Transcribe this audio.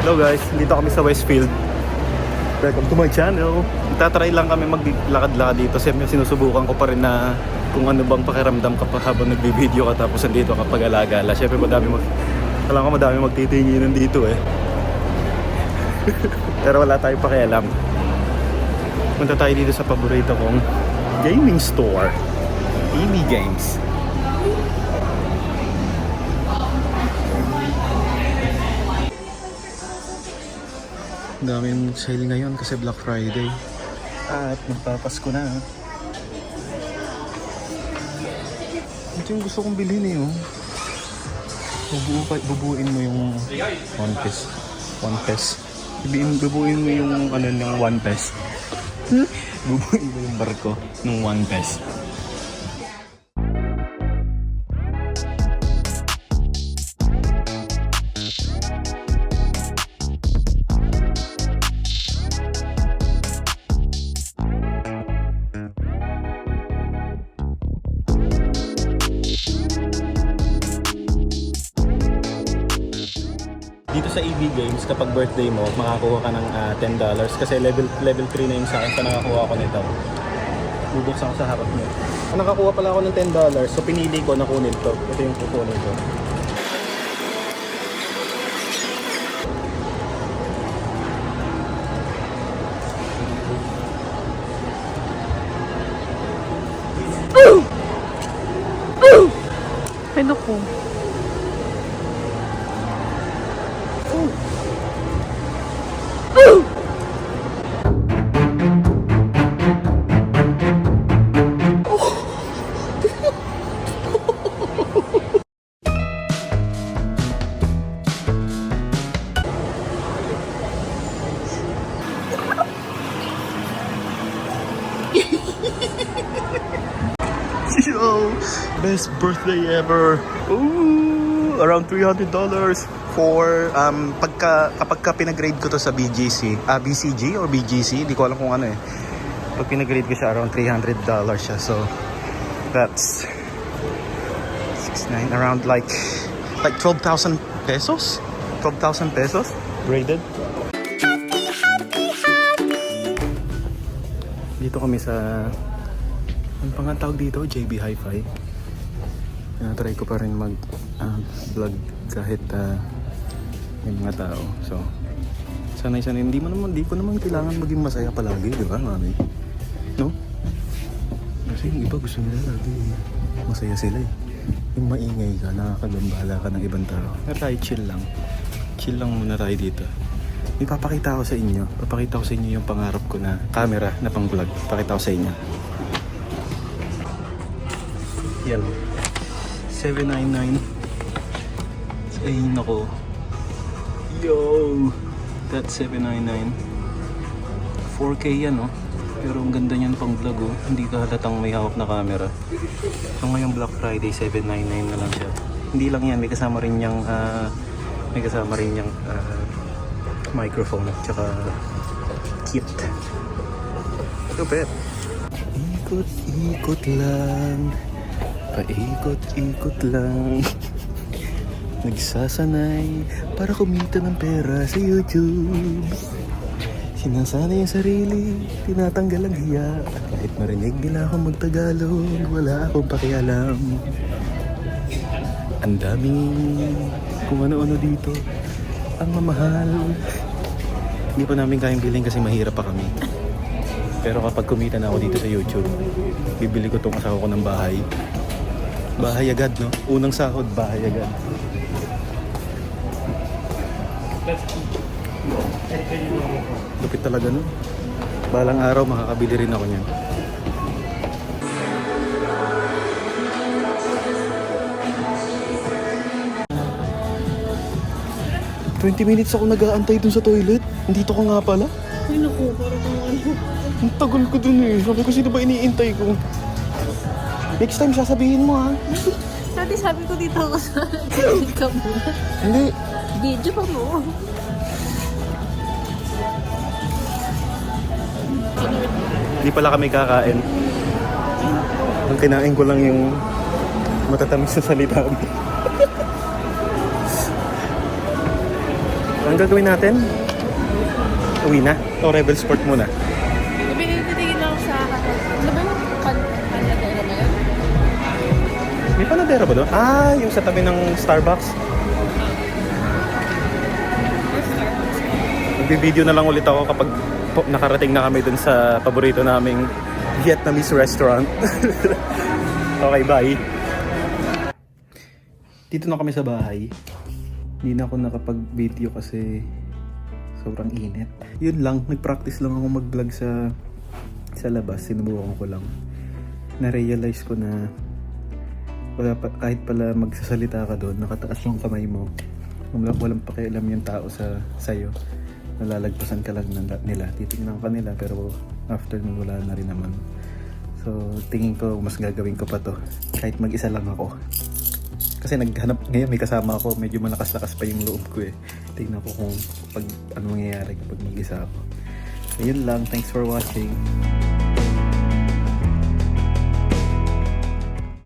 Hello guys, dito kami sa Westfield. Welcome to my channel. Magtatry lang kami maglakad-lakad dito. Siyempre sinusubukan ko pa rin na kung ano bang pakiramdam ka pa habang nagbibideo ka tapos nandito ka pag-alagala. Siyempre alam ko madami magtitinginan dito eh. Pero wala tayong pakialam. Punta tayo dito sa paborito kong gaming store, EB Games. Daming sale ngayon kasi Black Friday at magpapasko na. Ito yung gusto kong bilhin eh, oh. Bubuin mo yung One Piece. Bubuin mo yung ano ng One Piece. Bubuin mo yung barko ng One Piece. Dito sa EB Games, kapag birthday mo, makakuha ka ng $10 kasi level 3 na yung sa akin pa nakakuha ko nito. Bubuksan ko sa harap mo. Nakakuha pala ako ng $10, so pinili ko na kunin to. Ito yung kukunin ko. Ay naku. Yo, best birthday ever. Ooh, around $300 for kapag pinag-grade ko to sa BGC, BCG or BGC, di ko alam kung ano eh. Pag pinag-grade ko siya, around $300 siya. So that's 6-9, around like 12,000 pesos. 12,000 pesos graded. Dito kami sa ang pangang tawag dito, JB Hi-Fi. Try ko pa rin mag-vlog kahit may mga tao. So, sanay-sanay. Hindi ko naman kailangan maging masaya palagi, di ba, mami? No? Kasi yung iba gusto nila lagi masaya sila eh. Yung maingay ka, nakakagambala ka ng ibang tao. Tayo chill lang. Chill lang muna tayo dito. Ipapakita ko sa inyo. Papakita ko sa inyo yung pangarap ko na camera na pang-vlog. Pakita ko sa inyo. Yan. 799. Ay, nako. Yo! That's 799. 4K yan, oh. Pero ang ganda niyan pang vlog, oh. Hindi ka halatang may hawak na camera. So ngayong Black Friday, 799 na lang siya. Hindi lang yan, may kasama rin niyang microphone at saka kit. Lupit. Ikot-ikot lang. Paikot-ikot lang. Nagsasanay para kumita ng pera sa YouTube. Sinasanay ang sarili, tinatanggal ang hiya. Kahit marinig nila akong magtagalog, wala akong pakialam. Ang daming kung ano-ano dito. Ang mamahal. Hindi pa namin kayang bilhin kasi mahirap pa kami. Pero kapag kumita na ako dito sa YouTube, bibili ko tong asawa ko ng bahay. Bahay agad, no? Unang sahod, bahay agad. Lupit talaga, no? Balang araw, makakabili rin ako niyan. "20 minutes ako nag-aantay dun sa toilet. Nandito ko nga pala." Ay naku, parang ano. Ang tagal ko dun eh. Sabi ko, sino ba iniintay ko? Next time, sasabihin mo ha. Dati sabi ko dito ako sa toilet ka muna. Hindi. Video pa mo. Hindi pala kami kakain. Ang kinain ko lang yung matatamis na salita. gagawin natin? Uwi na? O Rebel Sport muna? Titigil lang sa ano ba yung panadera ba yun? May panadera ba doon? Ah, yung sa tabi ng Starbucks. Magbi-video na lang ulit ako kapag nakarating na kami dun sa paborito naming Vietnamese restaurant. Okay, bye. Dito na kami sa bahay. Hindi na ako nakapag-video kasi sobrang init. Yun lang, nag-practice lang ako mag-vlog sa labas. Sinubukan ko lang. Na-realize ko na kahit pala magsasalita ka doon, nakataas yung kamay mo. Walang pakialam yung tao sa'yo. Nalalagpasan ka lang nila. Titignan ka nila pero after nun wala na rin naman. So tingin ko mas gagawin ko pa to kahit mag-isa lang ako. Kasi naghanap ngayon, may kasama ako, medyo malakas-lakas pa yung loob ko eh. Tingnan ko kung ano mangyayari kapag mag-isa ako. So yun lang, thanks for watching.